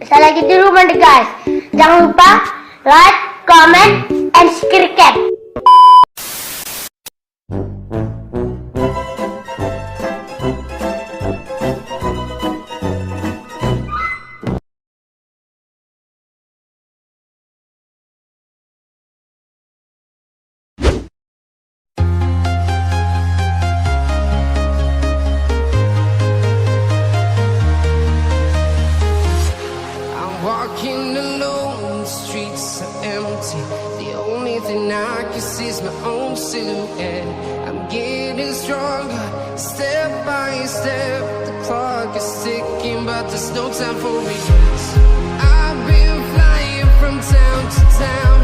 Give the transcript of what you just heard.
Saya lagi di rumah deh guys. Jangan lupa like, comment, and subscribe. Walking alone, the streets are empty. The only thing I can see is my own silhouette. I'm getting stronger, step by step. The clock is ticking, but there's no time for regrets. I've been flying from town to town.